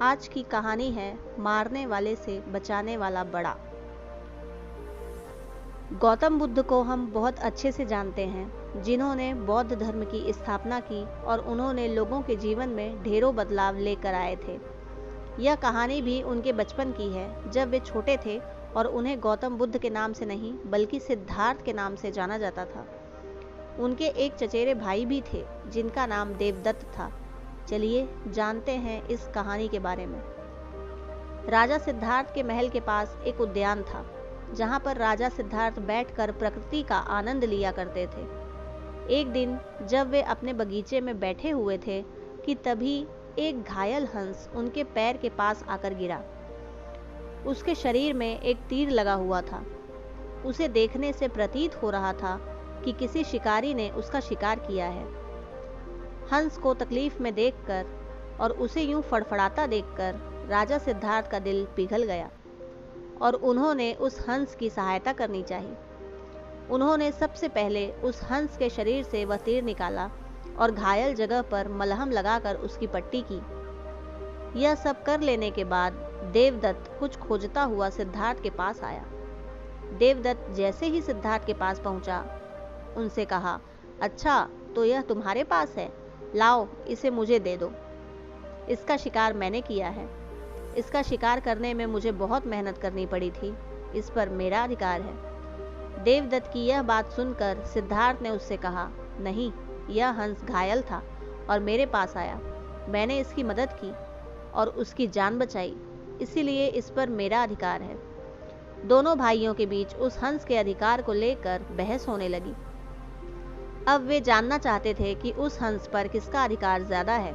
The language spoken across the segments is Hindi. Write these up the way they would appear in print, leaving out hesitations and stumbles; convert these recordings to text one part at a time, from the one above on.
आज की कहानी है मारने वाले से बचाने वाला बड़ा। गौतम बुद्ध को हम बहुत अच्छे से जानते हैं, जिन्होंने बौद्ध धर्म की स्थापना की और उन्होंने लोगों के जीवन में ढेरों बदलाव लेकर आए थे। यह कहानी भी उनके बचपन की है, जब वे छोटे थे और उन्हें गौतम बुद्ध के नाम से नहीं बल्कि सिद्धार्थ के नाम से जाना जाता था। उनके एक चचेरे भाई भी थे जिनका नाम देवदत्त था। चलिए जानते हैं इस कहानी के बारे में। राजा सिद्धार्थ के महल के पास एक उद्यान था, जहां पर राजा सिद्धार्थ बैठकर प्रकृति का आनंद लिया करते थे। एक दिन जब वे अपने बगीचे में बैठे हुए थे कि तभी एक घायल हंस उनके पैर के पास आकर गिरा। उसके शरीर में एक तीर लगा हुआ था। उसे देखने से प्रतीत हो रहा था कि किसी शिकारी ने उसका शिकार किया है। हंस को तकलीफ में देखकर और उसे यूं फड़फड़ाता देखकर राजा सिद्धार्थ का दिल पिघल गया और उन्होंने उस हंस की सहायता करनी चाहिए। उन्होंने सबसे पहले उस हंस के शरीर से वह तीर निकाला और घायल जगह पर मलहम लगाकर उसकी पट्टी की। यह सब कर लेने के बाद देवदत्त कुछ खोजता हुआ सिद्धार्थ के पास आया। देवदत्त जैसे ही सिद्धार्थ के पास पहुंचा, उनसे कहा, अच्छा तो यह तुम्हारे पास है, लाओ इसे मुझे दे दो। इसका शिकार मैंने किया है। इसका शिकार करने में मुझे बहुत मेहनत करनी पड़ी थी। इस पर मेरा अधिकार है। देवदत्त की यह बात सुनकर सिद्धार्थ ने उससे कहा, नहीं, यह हंस घायल था और मेरे पास आया। मैंने इसकी मदद की और उसकी जान बचाई, इसीलिए इस पर मेरा अधिकार है। दोनों भाइयों के बीच उस हंस के अधिकार को लेकर बहस होने लगी। अब वे जानना चाहते थे कि उस हंस पर किसका अधिकार ज्यादा है।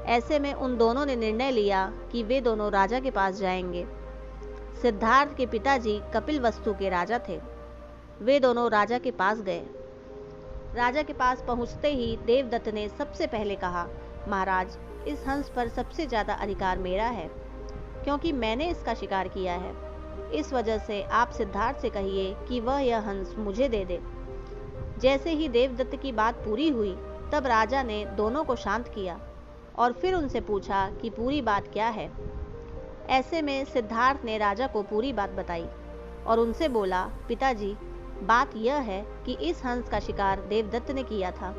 ऐसे में उन दोनों ने निर्णय लिया कि वे दोनों राजा के पास जाएंगे। सिद्धार्थ के पिताजी कपिलवस्तु के राजा थे। वे दोनों राजा के पास गए। राजा के पास पहुंचते ही देवदत्त ने सबसे पहले कहा, महाराज, इस हंस पर सबसे ज्यादा अधिकार मेरा है, क्योंकि मैंने इसका शिकार किया है। इस वजह से आप सिद्धार्थ से कहिए कि वह यह हंस मुझे दे दे। जैसे ही देवदत्त की बात पूरी हुई, तब राजा ने दोनों को शांत किया और फिर उनसे पूछा कि पूरी बात क्या है। ऐसे में सिद्धार्थ ने राजा को पूरी बात बताई और उनसे बोला, पिताजी, बात यह है कि इस हंस का शिकार देवदत्त ने किया था,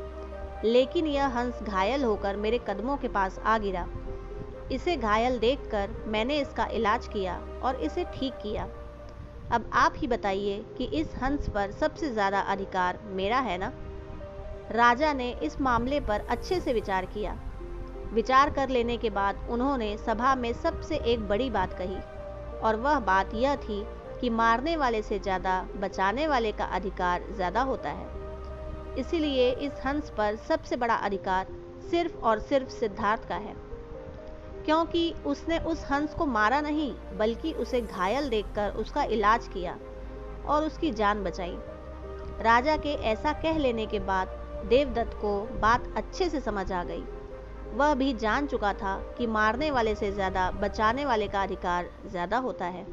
लेकिन यह हंस घायल होकर मेरे कदमों के पास आ गिरा। इसे घायल देखकर मैंने इसका इलाज किया और इसे ठीक किया। अब आप ही बताइए कि इस हंस पर सबसे ज्यादा अधिकार मेरा है ना? राजा ने इस मामले पर अच्छे से विचार किया। विचार कर लेने के बाद उन्होंने सभा में सबसे एक बड़ी बात कही, और वह बात यह थी कि मारने वाले से ज्यादा बचाने वाले का अधिकार ज्यादा होता है। इसीलिए इस हंस पर सबसे बड़ा अधिकार सिर्फ और सिर्फ सिद्धार्थ का है, क्योंकि उसने उस हंस को मारा नहीं बल्कि उसे घायल देखकर उसका इलाज किया और उसकी जान बचाई। राजा के ऐसा कह लेने के बाद देवदत्त को बात अच्छे से समझ आ गई। वह भी जान चुका था कि मारने वाले से ज्यादा बचाने वाले का अधिकार ज्यादा होता है।